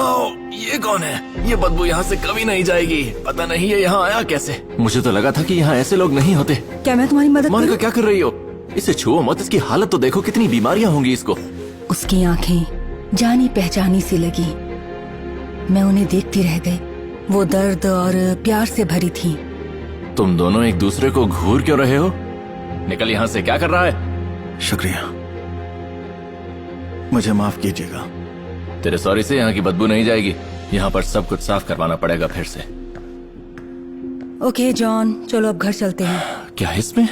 ये कौन है? ये बदबू यहाँ से कभी नहीं जाएगी। पता नहीं ये यहाँ आया कैसे। मुझे तो लगा था कि यहाँ ऐसे लोग नहीं होते। क्या मैं तुम्हारी मदद मोनिका करूं? क्या कर रही हो? इसे छुओ मत, इसकी हालत तो देखो, कितनी बीमारियाँ होंगी इसको। उसकी आंखें जानी पहचानी सी लगी। मैं उन्हें देखती रह गई। वो दर्द और प्यार से भरी थी। तुम दोनों एक दूसरे को घूर क्यों रहे हो? निकल यहाँ से, क्या कर रहा है? शुक्रिया, मुझे माफ कीजिएगा। तेरे सॉरी से यहाँ की बदबू नहीं जाएगी। यहाँ पर सब कुछ साफ करवाना पड़ेगा फिर से। ओके जॉन, चलो अब घर चलते हैं। क्या इसमें?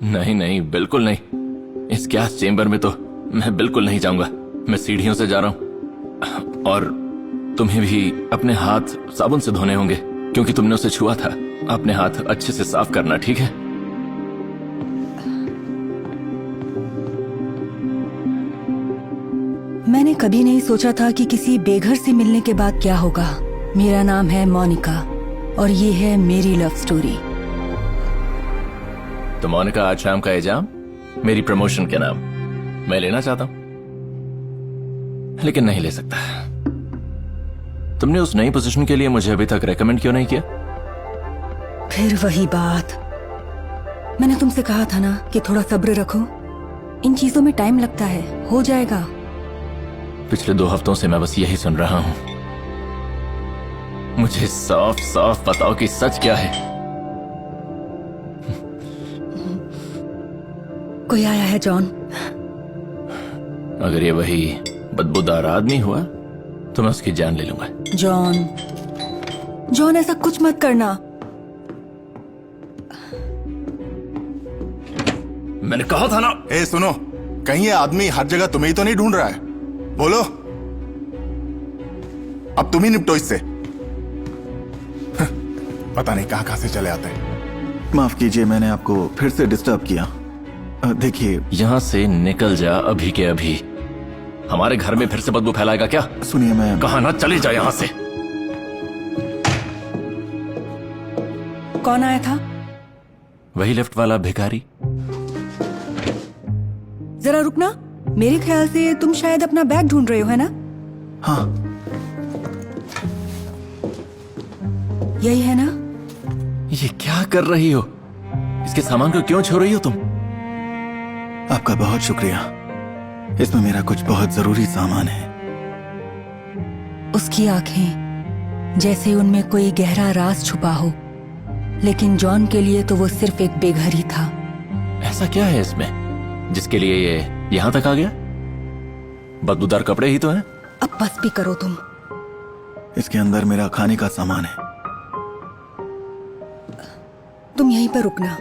नहीं नहीं, बिल्कुल नहीं। इस गैस चेम्बर में तो मैं बिल्कुल नहीं जाऊंगा। मैं सीढ़ियों से जा रहा हूँ। और तुम्हें भी अपने हाथ साबुन से धोने होंगे, क्योंकि तुमने उसे छुआ था। अपने हाथ अच्छे से साफ करना, ठीक है? मैंने कभी नहीं सोचा था कि किसी बेघर से मिलने के बाद क्या होगा। मेरा नाम है मोनिका और ये है मेरी लव स्टोरी। तो मोनिका, आज शाम का एग्जाम मेरी प्रमोशन के नाम मैं लेना चाहता हूं, लेकिन नहीं ले सकता। तुमने उस नई पोजीशन के लिए मुझे अभी तक रेकमेंड क्यों नहीं किया? फिर वही बात। मैंने तुमसे कहा था ना कि थोड़ा सब्र रखो। इन चीजों में टाइम लगता है, हो जाएगा। पिछले 2 हफ्तों से मैं बस यही सुन रहा हूं। मुझे साफ साफ बताओ कि सच क्या है। कोई आया है जॉन। अगर ये वही बदबूदार आदमी हुआ तो मैं उसकी जान ले लूंगा। जॉन, जॉन ऐसा कुछ मत करना। मैंने कहा था ना। ए सुनो, कहीं ये आदमी हर जगह तुम्हें ही तो नहीं ढूंढ रहा है? बोलो, अब तुम ही निपटो इससे। पता नहीं कहां से चले आते हैं। माफ कीजिए, मैंने आपको फिर से डिस्टर्ब किया। देखिए, यहां से निकल जा अभी के अभी। हमारे घर में फिर से बदबू फैलाएगा क्या? सुनिए, मैं कहा ना चले जा यहां से। कौन आया था? वही लिफ्ट वाला भिखारी। जरा रुकना। मेरे ख्याल से तुम शायद अपना बैग ढूंढ रहे हो, है ना? हाँ। यही है ना? ये क्या कर रही हो? इसके सामान को क्यों छू रही हो तुम? आपका बहुत शुक्रिया। इसमें मेरा कुछ बहुत जरूरी सामान है। उसकी आंखें जैसे उनमें कोई गहरा राज छुपा हो, लेकिन जॉन के लिए तो वो सिर्फ एक बेघर ही था। ऐसा क्या है इसमें जिसके लिए ये यहां तक आ गया? बदबूदार कपड़े ही तो हैं। अब बस भी करो तुम। इसके अंदर मेरा खाने का सामान है। तुम यहीं पर रुकना।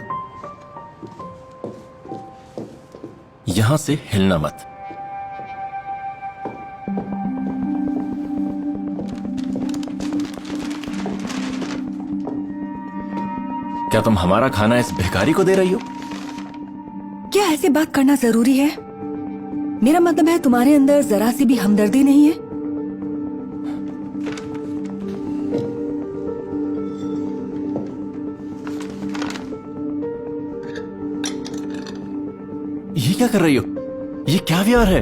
यहां से हिलना मत। क्या तुम हमारा खाना इस भिखारी को दे रही हो? क्या ऐसे बात करना जरूरी है? मेरा मतलब है, तुम्हारे अंदर जरा सी भी हमदर्दी नहीं है? ये क्या कर रही हो? ये क्या व्यवहार है?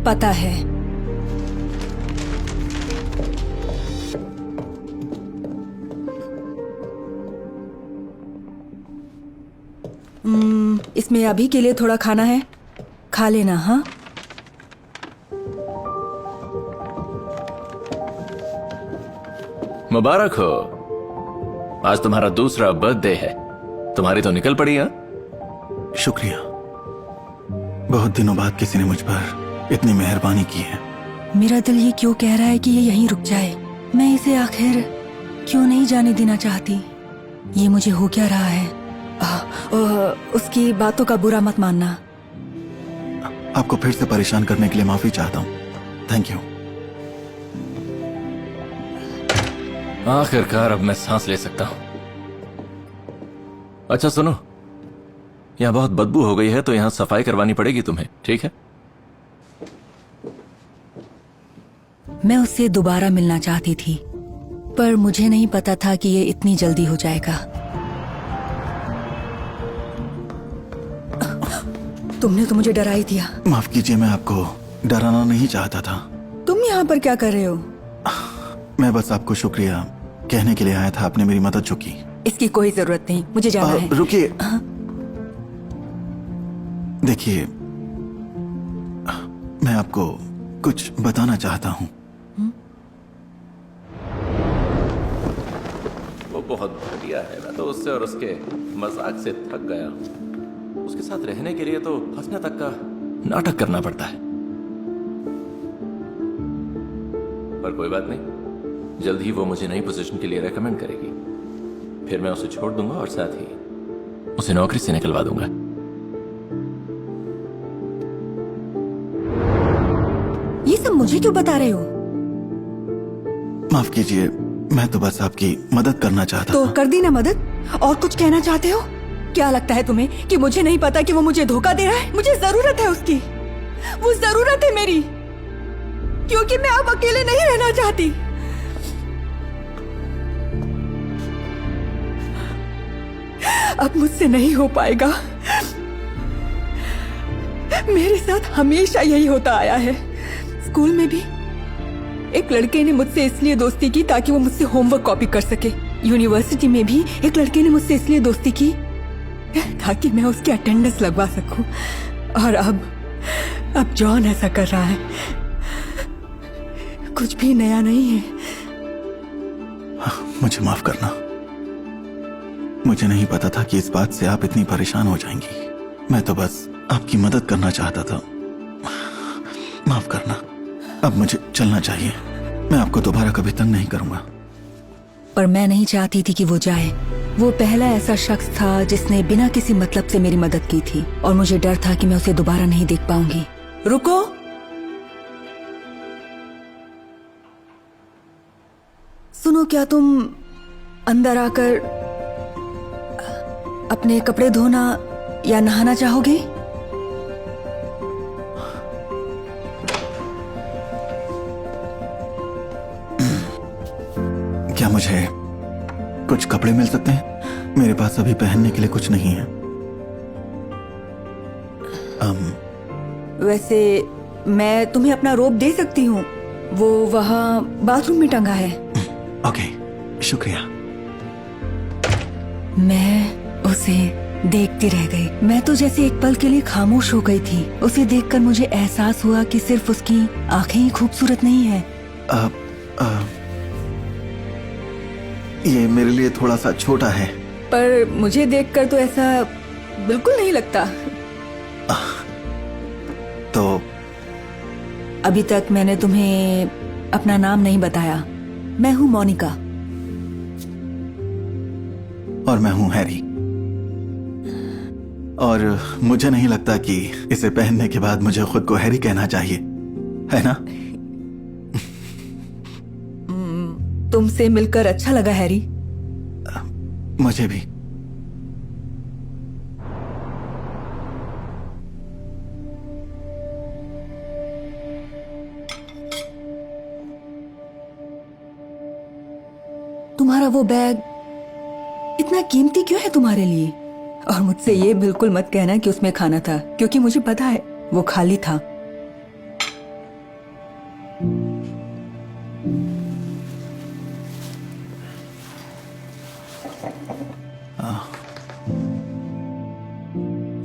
पता है। इसमें अभी के लिए थोड़ा खाना है, खा लेना। हाँ, मुबारक हो। आज तुम्हारा दूसरा बर्थडे है। तुम्हारी तो निकल पड़ी। हाँ, शुक्रिया। बहुत दिनों बाद किसी ने मुझ पर इतनी मेहरबानी की है। मेरा दिल ये क्यों कह रहा है कि ये यहीं रुक जाए। मैं इसे आखिर क्यों नहीं जाने देना चाहती। ये मुझे हो क्या रहा है? उसकी बातों का बुरा मत मानना। आपको फिर से परेशान करने के लिए माफी चाहता हूँ। Thank you. आखिरकार अब मैं सांस ले सकता हूं। अच्छा सुनो, यहां बहुत बदबू हो गई है तो यहां सफाई करवानी पड़ेगी तुम्हें, ठीक है? मैं उससे दोबारा मिलना चाहती थी, पर मुझे नहीं पता था कि ये इतनी जल्दी हो जाएगा। तुमने तो मुझे डरा ही दिया। माफ कीजिए, मैं आपको डराना नहीं चाहता था। तुम यहाँ पर क्या कर रहे हो? मैं बस आपको शुक्रिया कहने के लिए आया था, आपने मेरी मदद जो की। इसकी कोई जरूरत नहीं, मुझे जाना है। रुकिए, देखिए मैं आपको कुछ बताना चाहता हूँ। वो बहुत घटिया है, मैं तो उससे और उसके मजाक से थक गया हूँ। उसके साथ रहने के लिए तो हंसने तक का नाटक करना पड़ता है। पर कोई बात नहीं, जल्द ही वो मुझे नई पोजीशन के लिए रेकमेंड करेगी, फिर मैं उसे छोड़ दूंगा और साथ ही उसे नौकरी से निकलवा दूंगा। ये सब मुझे क्यों बता रहे हो? माफ कीजिए, मैं तो बस आपकी मदद करना चाहता तो था। कर दी ना मदद, और कुछ कहना चाहते हो? क्या लगता है तुम्हें कि मुझे नहीं पता कि वो मुझे धोखा दे रहा है? मुझे जरूरत है उसकी, वो जरूरत है मेरी, क्योंकि मैं अब अकेले नहीं रहना चाहती। अब मुझसे नहीं हो पाएगा। मेरे साथ हमेशा यही होता आया है। स्कूल में भी एक लड़के ने मुझसे इसलिए दोस्ती की ताकि वो मुझसे होमवर्क कॉपी कर सके। यूनिवर्सिटी में भी एक लड़के ने मुझसे इसलिए दोस्ती की ताकि मैं उसकी अटेंडेंस लगवा सकूं। और अब जॉन ऐसा कर रहा है। कुछ भी नया नहीं है। मुझे माफ करना, मुझे नहीं पता था कि इस बात से आप इतनी परेशान हो जाएंगी। मैं तो बस आपकी मदद करना चाहता था। माफ करना, अब मुझे चलना चाहिए। मैं आपको दोबारा कभी तंग नहीं करूंगा। पर मैं नहीं चाहती थी कि वो जाए। वो पहला ऐसा शख्स था जिसने बिना किसी मतलब से मेरी मदद की थी, और मुझे डर था कि मैं उसे दोबारा नहीं देख पाऊंगी। रुको, सुनो, क्या तुम अंदर आकर अपने कपड़े धोना या नहाना चाहोगे? क्या मुझे कुछ कपड़े मिल सकते हैं? मेरे पास अभी पहनने के लिए कुछ नहीं है। वैसे मैं तुम्हें अपना रोब दे सकती हूँ, वो वहाँ बाथरूम में टंगा है। ओके, शुक्रिया। मैं उसे देखती रह गई। मैं तो जैसे एक पल के लिए खामोश हो गई थी। उसे देखकर मुझे एहसास हुआ कि सिर्फ उसकी आंखें ही खूबसूरत नहीं है। ये मेरे लिए थोड़ा सा छोटा है। पर मुझे देखकर तो ऐसा बिल्कुल नहीं लगता। तो अभी तक मैंने तुम्हें अपना नाम नहीं बताया। मैं हूँ मोनिका। और मैं हूं हैरी। और मुझे नहीं लगता कि इसे पहनने के बाद मुझे खुद को हैरी कहना चाहिए, है ना? तुमसे मिलकर अच्छा लगा हैरी। मुझे भी। तुम्हारा वो बैग इतना कीमती क्यों है तुम्हारे लिए? और मुझसे ये बिल्कुल मत कहना कि उसमें खाना था, क्योंकि मुझे पता है वो खाली था।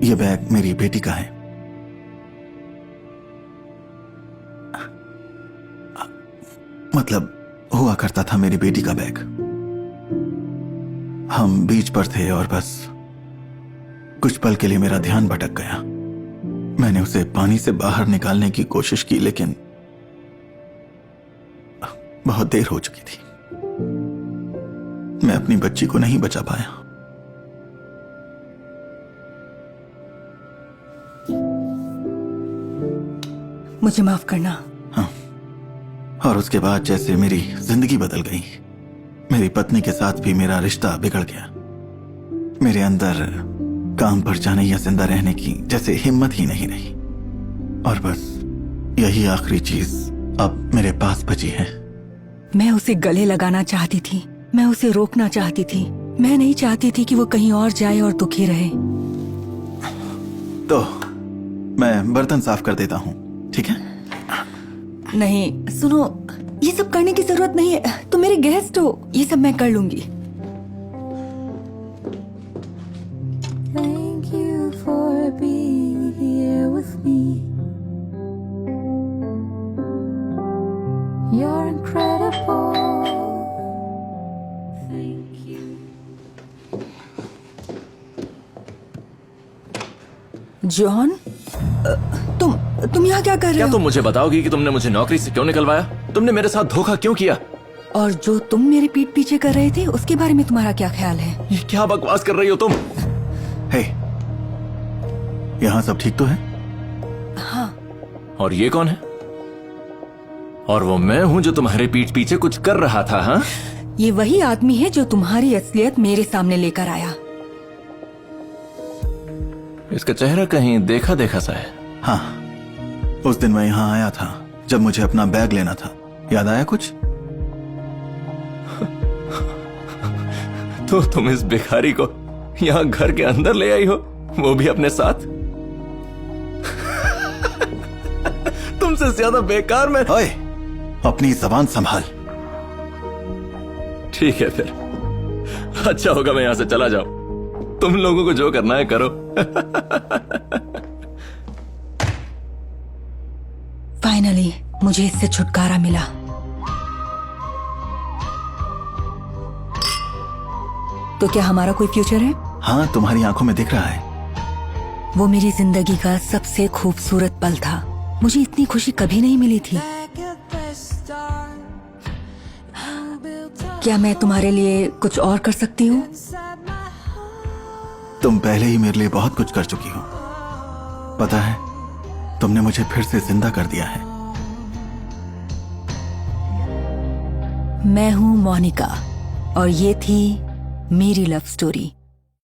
ये बैग मेरी बेटी का है। मतलब हुआ करता था मेरी बेटी का बैग। हम बीच पर थे और बस कुछ पल के लिए मेरा ध्यान भटक गया। मैंने उसे पानी से बाहर निकालने की कोशिश की, लेकिन बहुत देर हो चुकी थी। मैं अपनी बच्ची को नहीं बचा पाया। मुझे माफ करना। हाँ, और उसके बाद जैसे मेरी जिंदगी बदल गई। मेरी पत्नी के साथ भी मेरा रिश्ता बिगड़ गया। मेरे अंदर काम पर जाने या जिंदा रहने की जैसे हिम्मत ही नहीं रही। और बस यही आखिरी चीज अब मेरे पास बची है। मैं उसे गले लगाना चाहती थी, मैं उसे रोकना चाहती थी। मैं नहीं चाहती थी कि वो कहीं और जाए और दुखी रहे। तो मैं बर्तन साफ कर देता हूं, ठीक है? नहीं सुनो, ये सब करने की जरूरत नहीं है, तुम मेरे गेस्ट हो, ये सब मैं कर लूंगी। Thank you for being here with me. You're incredible. Thank you. John, तुम यहाँ क्या कर रहे क्या हो? तुम मुझे बताओगी कि तुमने मुझे नौकरी से क्यों निकलवाया? तुमने मेरे साथ धोखा क्यों किया? और जो तुम मेरे पीठ पीछे कर रहे थे उसके बारे में तुम्हारा क्या ख्याल है? ये क्या बकवास कर रही हो तुम? हे, यहाँ सब ठीक तो है? हाँ। और ये कौन है? और वो मैं हूँ जो तुम्हारे पीठ पीछे कुछ कर रहा था, हाँ? ये वही आदमी है जो तुम्हारी असलियत मेरे सामने लेकर आया। इसका चेहरा कहीं देखा देखा सा है। हाँ, उस दिन मैं यहाँ आया था जब मुझे अपना बैग लेना था, याद आया कुछ? तो तुम इस भिखारी को यहाँ घर के अंदर ले आई हो, वो भी अपने साथ? तुमसे ज्यादा बेकार मैं। ओए, अपनी जबान संभाल। ठीक है फिर, अच्छा होगा मैं यहाँ से चला जाऊं। तुम लोगों को जो करना है करो। फाइनली मुझे इससे छुटकारा मिला। तो क्या हमारा कोई फ्यूचर है? हाँ, तुम्हारी आंखों में दिख रहा है। वो मेरी जिंदगी का सबसे खूबसूरत पल था। मुझे इतनी खुशी कभी नहीं मिली थी। क्या मैं तुम्हारे लिए कुछ और कर सकती हूँ? तुम पहले ही मेरे लिए बहुत कुछ कर चुकी हो। पता है, तुमने मुझे फिर से जिंदा कर दिया है। मैं हूँ मोनिका और ये थी मेरी लव स्टोरी।